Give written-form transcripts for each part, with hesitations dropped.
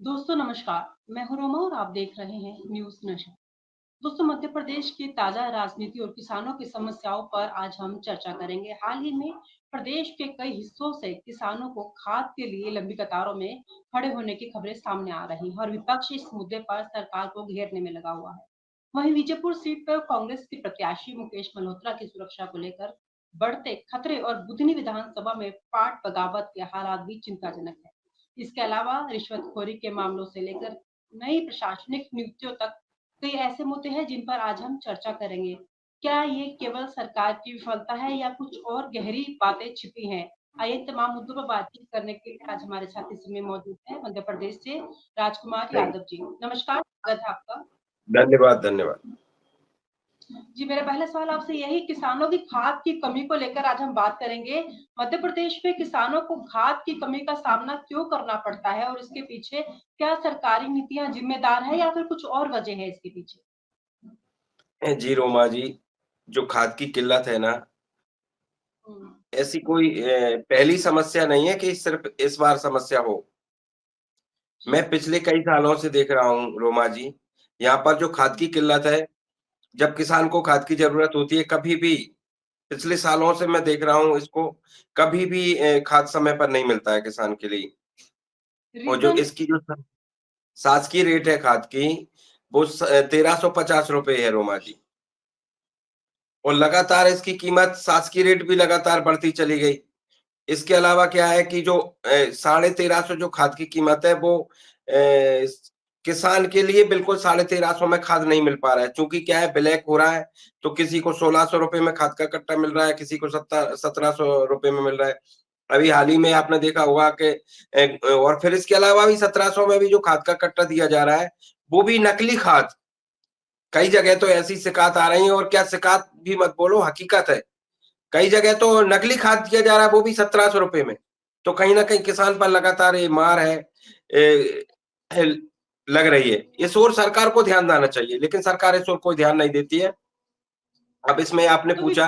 दोस्तों नमस्कार, मैं हूं रोमा और आप देख रहे हैं न्यूज़ नशा। दोस्तों मध्य प्रदेश की ताजा राजनीति और किसानों की समस्याओं पर आज हम चर्चा करेंगे। हाल ही में प्रदेश के कई हिस्सों से किसानों को खाद के लिए लंबी कतारों में खड़े होने की खबरें सामने आ रही हैं और विपक्ष इस मुद्दे पर सरकार को घेरने में लगा हुआ है। वहीं विजयपुर सीट पर कांग्रेस के प्रत्याशी मुकेश मल्होत्रा की सुरक्षा को लेकर बढ़ते खतरे और बुधनी विधानसभा में पाट बगावत के हालात भी चिंताजनक है। इसके अलावा रिश्वतखोरी के मामलों से लेकर नई प्रशासनिक नियुक्तियों तक कई ऐसे मुद्दे हैं जिन पर आज हम चर्चा करेंगे। क्या ये केवल सरकार की विफलता है या कुछ और गहरी बातें छिपी हैं? आइए तमाम मुद्दों पर बातचीत करने के लिए आज हमारे साथ इस समय मौजूद हैं मध्य प्रदेश से राजकुमार थैंक यादव जी। नमस्कार, स्वागत है आपका। धन्यवाद, धन्यवाद। जी, मेरा पहला सवाल आपसे यही किसानों की खाद की कमी को लेकर आज हम बात करेंगे। मध्य प्रदेश में किसानों को खाद की कमी का सामना क्यों करना पड़ता है और इसके पीछे क्या सरकारी नीतियाँ जिम्मेदार है या फिर कुछ और वजह है इसके पीछे? जी, रोमा जी, जो खाद की किल्लत है ना, हुँ, ऐसी कोई पहली समस्या नहीं है कि सिर्फ़ इस बार समस्या हो। जी। मैं पिछले कई सालों से देख रहा हूँ रोमा जी, यहाँ पर जो खाद की किल्लत है, जब किसान को खाद की ज़रूरत होती है, कभी भी पिछले सालों से मैं देख रहा हूँ इसको, कभी भी खाद समय पर नहीं मिलता है किसान के लिए। और जो रीज़न? इसकी जो शासकीय रेट है खाद की, वो ₹1350 है रोमा जी। और लगातार इसकी कीमत शासकीय रेट भी लगातार बढ़ती चली गई। इसके अलावा क्या है कि जो 1350 जो खाद की कीमत है वो किसान के लिए बिल्कुल 1350 में खाद नहीं मिल पा रहा है। चूँकि क्या है ब्लैक हो रहा है, तो किसी को ₹1600 में खाद का कट्टा मिल रहा है, किसी को ₹1700 में मिल रहा है। अभी हाल ही में आपने देखा होगा कि और फिर इसके अलावा भी 1700 में भी जो खाद का कट्टा दिया जा रहा है, वो भी नकली खाद। कई जगह तो ऐसी शिकायत आ रही है और क्या शिकायत भी मत बोलो हकीकत है। कई जगह तो नकली खाद दिया जा रहा है वो भी ₹1700 में। तो कहीं न कहीं किसान पर लगातार ये मार है ए, हेल लग रही है। इस ओर सरकार को ध्यान देना चाहिए, लेकिन सरकार इस ओर कोई ध्यान नहीं देती है। अब इसमें तो विप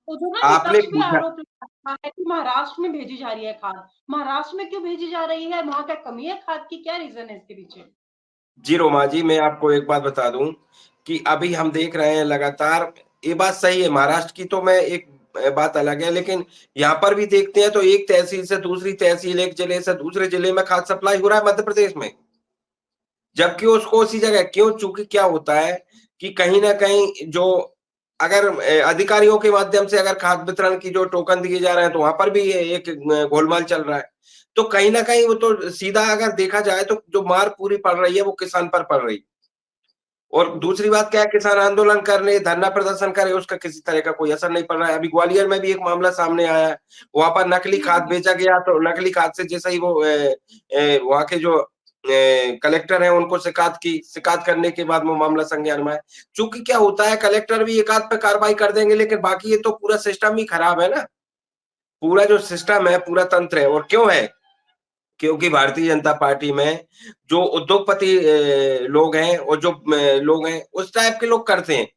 तो जो ना आपने विपक्ष भी पूछा आरोप लगा रहा है कि महाराष्ट्र में भेजी जा रही है खाद। महाराष्ट्र में क्यों भेजी जा रही है? वहाँ क्या कमी है खाद की? क्या रीज़न है इसके पीछे? जी, रोमा जी, मैं आपको एक बात बता दूँ कि अभी हम देख रहे हैं लगातार ये बात सही है, महाराष्ट्र की तो मैं एक बात अलग है, लेकिन यहाँ पर भी देखते हैं तो एक तहसील से दूसरी तहसील, एक जिले से दूसरे जिले में खाद सप्लाई हो रहा है मध्य प्रदेश में। जबकि उसको उसी जगह क्यों? चूँकि क्या होता है कि कहीं न कहीं जो अगर अधिकारियों के माध्यम से अगर खाद वितरण की जो टोकन दिए जा रहे हैं, तो वहाँ पर भी ये एक गोलमाल चल रहा है। तो कहीं न कहीं वो तो सीधा अगर देखा जाए तो जो मार पूरी पड़ रही है, वो किसान पर पड़ रही है। और दूसरी बात क्या है किसान आंदोलन करने, धरना प्रदर्शन करे, उसका किसी तरह का कोई असर नहीं पड़ रहा है। अभी ग्वालियर में भी एक मामला सामने आया है। वहाँ पर नकली जी, खाद जी। बेचा गया तो नकली खाद से जैसे ही वो वहाँ के जो कलेक्टर हैं उनको शिकायत करने के बाद वो मामला संज्ञान में आया। चूँकि क्या होता है कलेक्टर भी एक आध पे कार्रवाई कर देंगे लेकिन बाकी ये तो पूरा सिस्टम ही खराब है ना। पूरा जो सिस्टम है, पूरा तंत्र है और क्यों है? क्योंकि भारतीय जनता पार्टी में जो उद्योगपति लोग हैं और जो लोग हैं, उस टाइप के लोग करते हैं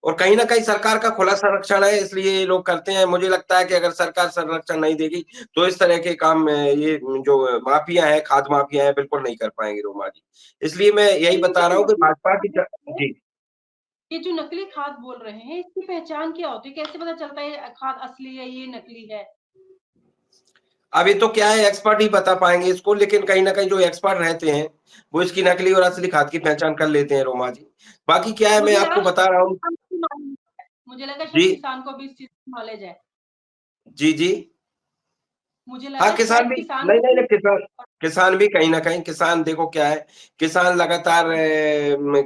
और कहीं न कहीं सरकार का खुला संरक्षण है इसलिए ये लोग करते हैं। मुझे लगता है कि अगर सरकार संरक्षण नहीं देगी, तो इस तरह के काम ये जो माफिया हैं, खाद माफिया हैं, बिल्कुल नहीं कर पाएँगे रोमा जी। इसलिए मैं तो यही ये बता जो रहा हूँ कि नकली भाजपा खाद की बोल ज रहे हैं जी। ये जो नकली खाद बोल रहे हैं, इसकी पहचान क्या होती है? कैसे पता चलता है ये खाद असली है, ये नकली है? अभी तो क्या है एक्सपर्ट ही बता पाएँगे इसको लेकिन कहीं न कहीं जो एक्सपर्ट रहते हैं, वो इसकी नकली और असली खाद की पहचान कर लेते हैं रोमा जी। बाकी क्या है मैं मुझे लगा आपको बता रहा शायद हूँ किसान को भी मालूम है। मुझे लगा जी, शायद किसान को भी इस चीज़ की नॉलेज है। जी, जी। मुझे हाँ, लगा किसान शायद भी किसान नहीं, को नहीं, भी नहीं किसान भी कहीं न कहीं किसान देखो क्या है, किसान लगातार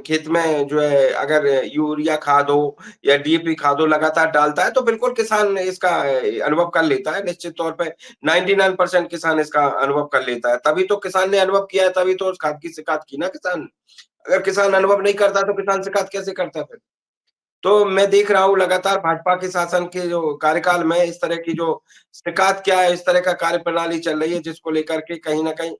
खेत में जो है अगर यूरिया खाद हो या डीएपी खाद हो लगातार डालता है, तो बिल्कुल किसान इसका अनुभव कर लेता है। निश्चित तौर पे 99% किसान इसका अनुभव कर लेता है। तभी तो किसान ने अनुभव किया है, तभी तो उस खाद की शिकायत की ना किसान। अगर किसान अनुभव नहीं करता, तो किसान शिकायत कैसे करता फिर? तो मैं देख रहा हूँ लगातार भाजपा के शासन के जो कार्यकाल में इस तरह की जो शिकायत क्या है, इस तरह का कार्यप्रणाली चल रही है जिसको लेकर के कहीं न कहीं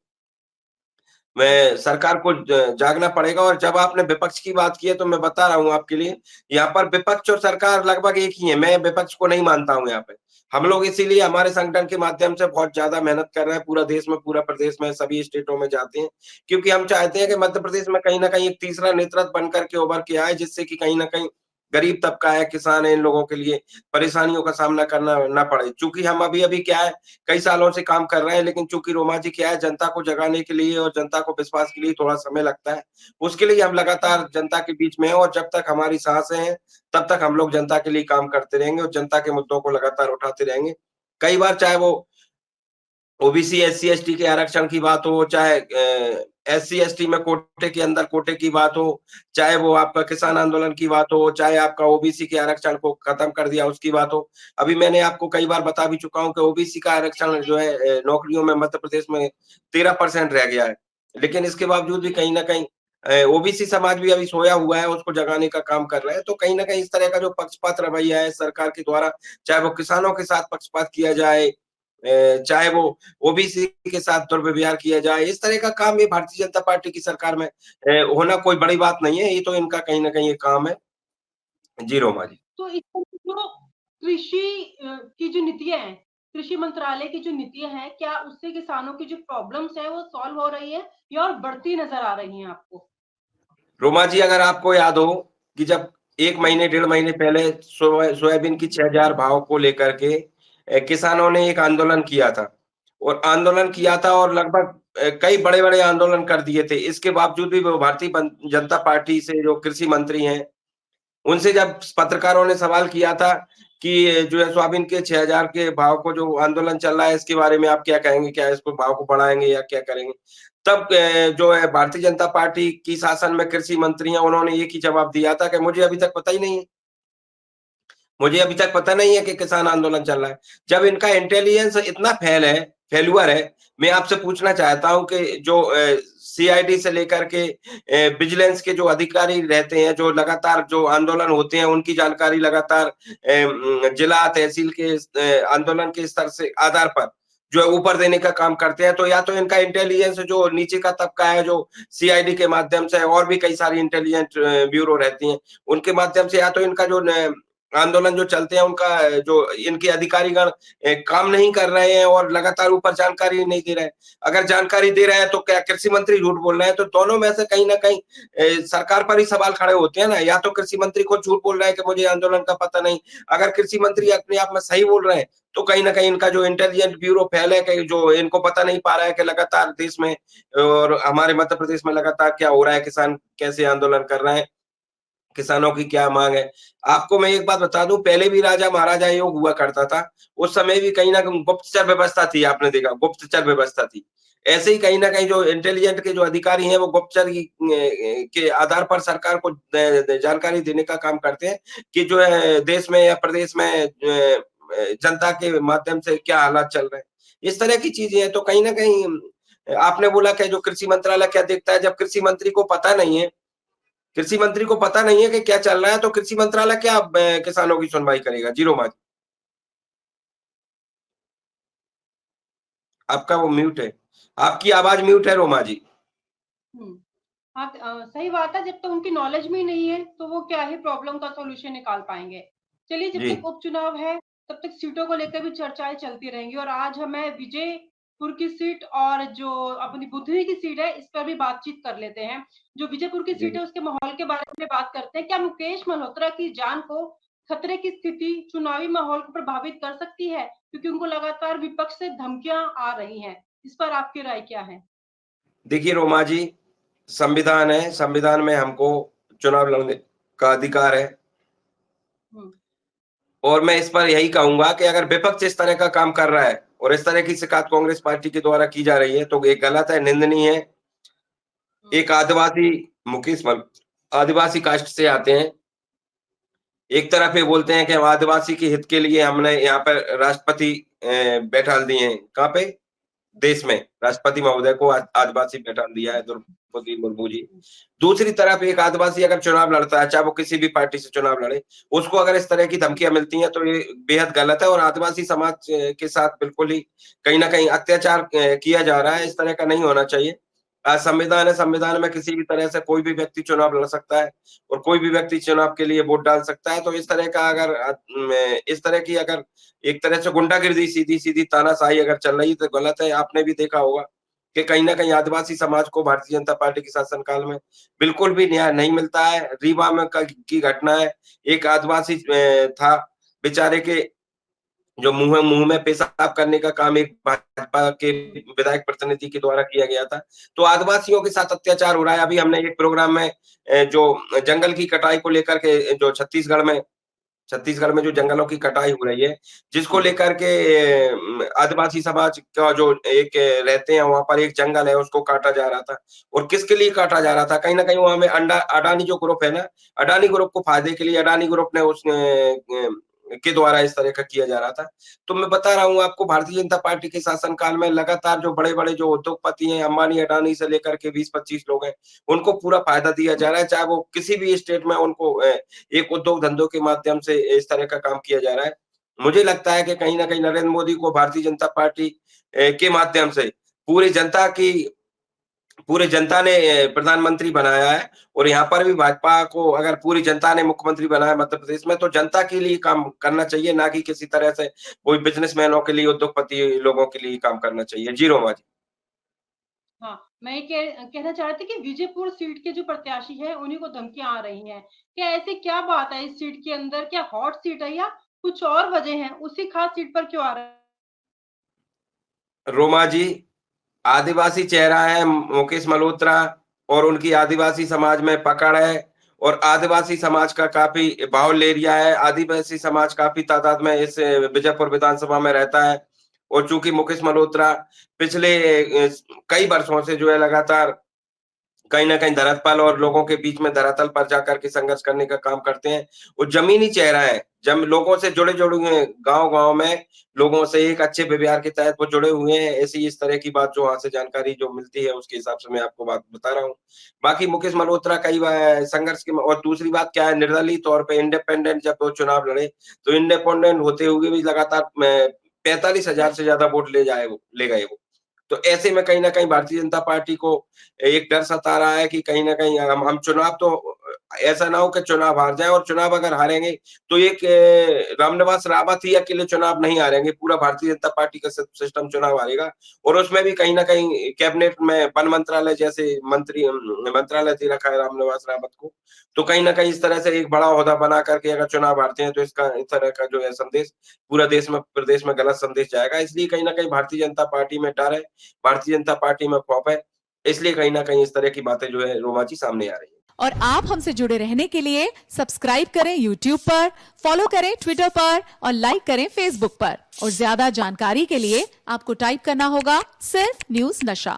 मैं सरकार को जागना पड़ेगा और जब आपने विपक्ष की बात की है तो मैं बता रहा हूँ आपके लिए, यहाँ पर विपक्ष और सरकार लगभग एक ही है, मैं विपक्ष को नहीं मानता हूँ यहाँ पे। हम लोग इसीलिए हमारे संगठन के माध्यम से बहुत ज़्यादा मेहनत कर रहे हैं, पूरा देश में, पूरा प्रदेश में, सभी स्टेटों में जाते हैं, क्योंकि हम चाहते हैं कि मध्य प्रदेश में कहीं न कहीं एक तीसरा नेतृत्व बन कर के उभर के आए, जिससे कि कहीं न कहीं गरीब तबका है, किसान है, इन लोगों के लिए परेशानियों का सामना करना ना पड़े। चूँकि हम अभी-अभी क्या है, कई सालों से काम कर रहे हैं, लेकिन चूँकि रोमा जी क्या है, जनता को जगाने के लिए और जनता को विश्वास के लिए थोड़ा समय लगता है। उसके लिए हम लगातार जनता के बीच में हैं और जब तक हमारी साँसें हैं, तब तक हम लोग जनता के लिए काम करते रहेंगे और जनता के मुद्दों को लगातार उठाते रहेंगे। कई बार चाहे वो ओबीसी, एससी, एसटी के आरक्षण की बात हो, चाहे एससी, एसटी में कोटे के अंदर कोटे की बात हो, चाहे वो आपका किसान आंदोलन की बात हो, चाहे आपका ओबीसी के आरक्षण को खत्म कर दिया उसकी बात हो। अभी मैंने आपको कई बार बता भी चुका हूँ कि ओबीसी का आरक्षण जो है नौकरियों में मध्य प्रदेश में 13% रह गया है। लेकिन इसके बावजूद भी कहीं न कहीं ओबीसी समाज भी अभी सोया हुआ है, उसको जगाने का काम कर रहा है। तो कहीं न कहीं इस तरह का जो पक्षपात रवैया है सरकार के द्वारा, चाहे वो किसानों के साथ पक्षपात किया जाए, चाहे वो ओबीसी के साथ दुर्व्यवहार किया जाए, इस तरह का काम ये भारतीय जनता पार्टी की सरकार में होना कोई बड़ी बात नहीं है, ये तो इनका कहीं न कहीं ये काम है। जी, रोमा जी। तो इस तरह की जो कृषि की जो नीतियाँ हैं, कृषि मंत्रालय की जो नीतियाँ हैं, क्या उससे किसानों की जो प्रॉब्लम्स है वो सॉल्व हो रही है या और बढ़ती नज़र आ रही हैं आपको? रोमा जी, अगर आपको याद हो कि जब 1 हुँ, महीने, डेढ़ महीने पहले सोयाबीन की 6000 भाव को लेकर के किसानों ने एक आंदोलन किया था और आंदोलन हुँ, किया था और लगभग कई बड़े-बड़े आंदोलन कर दिए थे। इसके बावजूद भी वो भारतीय जनता पार्टी से जो कृषि मंत्री हैं, उनसे जब पत्रकारों ने सवाल किया था कि जो है सोयाबीन के 6000 के भाव को जो आंदोलन चल रहा है, इसके बारे में आप क्या कहेंगे? क्या इसको भाव को बढ़ाएँगे या क्या करेंगे? तब जो है भारतीय जनता पार्टी की शासन में कृषि मंत्री हैं, उन्होंने एक ही जवाब दिया था कि मुझे अभी तक पता ही नहीं है। मुझे अभी तक पता नहीं है कि किसान आंदोलन चल रहा है। जब इनका इंटेलिजेंस इतना फेल्युअर है, मैं आपसे पूछना चाहता हूँ कि जो सीआईडी से लेकर के विजिलेंस के जो अधिकारी रहते हैं, जो लगातार जो आंदोलन होते हैं, उनकी जानकारी लगातार जिला, तहसील के आंदोलन के स्तर से आधार पर जो है ऊपर देने का काम करते हैं, तो या तो इनका इंटेलिजेंस जो नीचे का तबका है, जो सीआईडी के माध्यम से और भी कई सारी इंटेलिजेंट ब्यूरो रहती हैं, उनके माध्यम से या तो इनका जो न आंदोलन जो चलते हैं उनका जो इनके अधिकारीगण काम नहीं कर रहे हैं और लगातार ऊपर जानकारी नहीं दे रहे हैं। अगर जानकारी दे रहे हैं तो क्या कृषि मंत्री झूठ बोल रहे हैं? तो दोनों में से कहीं न कहीं सरकार पर ही सवाल खड़े होते हैं ना, या तो कृषि मंत्री खुद झूठ बोल रहे हैं कि मुझे आंदोलन का पता नहीं। अगर कृषि मंत्री अपने आप में सही बोल रहे हैं, तो कहीं न कहीं इनका जो इंटेलिजेंट ब्यूरो फेल है कि जो इनको पता नहीं पा रहा है कि लगातार देश में और हमारे मध्य प्रदेश में लगातार क्या हो रहा है, किसान कैसे आंदोलन कर रहे हैं। किसानों की क्या माँग है? आपको मैं एक बात बता दूँ, पहले भी राजा-महाराजा योग हुआ करता था। उस समय भी कहीं न कहीं गुप्तचर व्यवस्था थी, आपने देखा गुप्तचर व्यवस्था थी। ऐसे ही कहीं न कहीं जो इंटेलिजेंट के जो अधिकारी हैं, वो गुप्तचर की के आधार पर सरकार को द द जानकारी देने का काम करते हैं कि जो है देश में या प्रदेश में जनता के माध्यम से क्या हालात चल रहे हैं। इस तरह की चीज़ें हैं, तो कहीं न कहीं आपने बोला कि जो कृषि मंत्रालय क्या देखता है, जब कृषि मंत्री को पता नहीं है, कृषि मंत्री को पता नहीं है कि क्या चल रहा है, तो कृषि मंत्रालय क्या किसानों की सुनवाई करेगा? Zero margin. आपका वो म्यूट है। आपकी आवाज़ म्यूट है रोमा जी। हुँ। हाँ, सही बात है, जब तक उनकी नॉलेज में ही नहीं है, तो वो क्या ही प्रॉब्लम का सॉल्यूशन निकाल पाएँगे। चलिए, जब जी, तक उपचुनाव है, तब तक सीटों को लेकर भी चर्चाएँ चलती रहेंगी और आज हमें विजयपुर की सीट और जो अपनी बुधनी की सीट है, इस पर भी बातचीत कर लेते हैं। जो विजयपुर की सीट जी। है, उसके माहौल के बारे में बात करते हैं। क्या मुकेश मल्होत्रा की जान को खतरे की स्थिति चुनावी माहौल को प्रभावित कर सकती है? क्योंकि उनको लगातार विपक्ष से धमकियाँ आ रही हैं। इस पर आपकी राय क्या है? देखिए रोमा जी, संविधान है, संविधान में हमको चुनाव लड़ने का अधिकार है हुँ, और मैं इस पर यही कहूँगा कि अगर विपक्ष इस तरह का काम कर रहा है और इस तरह की शिकायत कांग्रेस पार्टी के द्वारा की जा रही है, तो ये गलत है, निंदनीय है। हुँ, एक आदिवासी मुकेश मल आदिवासी कास्ट से आते हैं। एक तरफ ये बोलते हैं कि हम आदिवासी के हित के लिए हमने यहाँ पर राष्ट्रपति बैठा दिए हैं। कहाँ पे? देश में राष्ट्रपति महोदय को आदिवासी बैठा दिया है द्रौपदी मुर्मू जी। हुँ। दूसरी तरफ एक आदिवासी अगर चुनाव लड़ता है, चाहे वो किसी भी पार्टी से चुनाव लड़े, उसको अगर इस तरह की धमकियाँ मिलती हैं, तो ये बेहद गलत है और आदिवासी समाज के साथ बिल्कुल ही कहीं न कहीं अत्याचार किया जा रहा है, इस तरह का नहीं होना चाहिए। संविधान है, संविधान में किसी भी तरह से कोई भी व्यक्ति चुनाव लड़ सकता है और कोई भी व्यक्ति चुनाव के लिए वोट डाल सकता है। तो इस तरह का अगर इस तरह की अगर एक तरह से गुंडागिर्दी सीधी-सीधी तानाशाही अगर चल रही है तो गलत है। आपने भी देखा होगा कि कहीं न कहीं आदिवासी समाज को भारतीय जनता पार्टी के शासनकाल में बिल्कुल भी न्याय नहीं मिलता है। रीवा में क की घटना है, एक आदिवासी था बेचारे के जो मुँह में पेशाब करने का काम एक भाजपा के विधायक प्रतिनिधि के द्वारा किया गया था। तो आदिवासियों के साथ अत्याचार हो रहा है। अभी हमने एक प्रोग्राम में जो जंगल की कटाई को लेकर के जो छत्तीसगढ़ में जो जंगलों की कटाई हो रही है, जिसको लेकर के आदिवासी समाज का जो एक रहते हैं, वहाँ पर एक जंगल है, उसको काटा जा रहा था और किसके लिए काटा जा रहा था? कहीं न कहीं वहाँ में अडानी जो ग्रुप है ना, अडानी ग्रुप को फायदे के लिए अडानी ग्रुप ने के द्वारा इस तरह का किया जा रहा था। तो मैं बता रहा हूँ आपको भारतीय जनता पार्टी के शासनकाल में लगातार जो बड़े-बड़े जो उद्योगपति हैं, अंबानी, अडानी से लेकर के 20-25 लोग हैं, उनको पूरा फायदा दिया जा रहा है, चाहे वो किसी भी स्टेट में उनको एक उद्योग धंधों के माध्यम से इस तरह का काम किया जा रहा है। मुझे लगता है कि कहीं न कहीं नरेंद्र मोदी को भारतीय जनता पार्टी के माध्यम से पूरी जनता की पूरी जनता ने प्रधानमंत्री बनाया है और यहाँ पर भी भाजपा को अगर पूरी जनता ने मुख्यमंत्री बनाया मध्य प्रदेश में, तो जनता के लिए काम करना चाहिए, ना कि किसी तरह से कोई बिज़नेसमैनों के लिए, उद्योगपति लोगों के लिए काम करना चाहिए। जी, रोमा जी। हाँ, मैं ये कहना चाह रही थी कि विजयपुर सीट के जो प्रत्याशी हैं, उन्हीं को धमकियाँ आ रही हैं। क्या ऐसी क्या बात है इस सीट के अंदर? क्या हॉट सीट है या कुछ और वजह है? उसी खास सीट पर क्यों आ रहा है? रोमा जी, आदिवासी चेहरा है मुकेश मल्होत्रा और उनकी आदिवासी समाज में पकड़ है और आदिवासी समाज का काफ़ी बाहुल्य एरिया है। आदिवासी समाज काफ़ी तादाद में इस बीजापुर विधानसभा में रहता है और चूँकि मुकेश मल्होत्रा पिछले कई वर्षों से जो है लगातार कहीं न कहीं धरातल और लोगों के बीच में धरातल पर जाकर के संघर्ष करने का काम करते हैं। वो ज़मीनी चेहरा है, जब लोगों से जुड़े हुए हैं, गाँव-गाँव में लोगों से एक अच्छे व्यवहार के तहत वो जुड़े हुए हैं। ऐसी इस तरह की बात जो वहाँ से जानकारी जो मिलती है, उसके हिसाब से मैं आपको बात बता रहा हूँ। बाकी मुकेश मल्होत्रा कई संघर्ष के और दूसरी बात क्या है निर्दलीय तौर पे इंडिपेंडेंट जब वो चुनाव लड़े, तो इंडिपेंडेंट होते हुए भी लगातार 45,000 से ज़्यादा वोट ले गए वो। तो ऐसे में कहीं न कहीं भारतीय जनता पार्टी को एक डर सता रहा है कि कहीं न कहीं हम चुनाव तो ऐसा ना हो कि चुनाव हार जाएँ और चुनाव अगर हारेंगे तो एक रामनिवास रावत ही अकेले चुनाव नहीं हारेंगे, पूरा भारतीय जनता पार्टी का सिस्टम चुनाव हारेगा और उसमें भी कहीं न कहीं कैबिनेट में वन मंत्रालय जैसे मंत्रालय दे रखा है रामनिवास रावत को। तो कहीं न कहीं इस तरह से एक बड़ा ओहदा बना करके अगर चुनाव हारते हैं तो इसका इस तरह का जो है संदेश पूरा देश में प्रदेश में गलत संदेश जाएगा। इसलिए कहीं न कहीं भारतीय जनता पार्टी में डर है, भारतीय जनता पार्टी में खौफ है। इसलिए कहीं न कहीं इस तरह की बातें जो है रोमा जी सामने आ रही हैं। और आप हमसे जुड़े रहने के लिए सब्सक्राइब करें YouTube पर, फॉलो करें Twitter पर और लाइक करें Facebook पर। और ज्यादा जानकारी के लिए आपको टाइप करना होगा सिर्फ न्यूज़ नशा।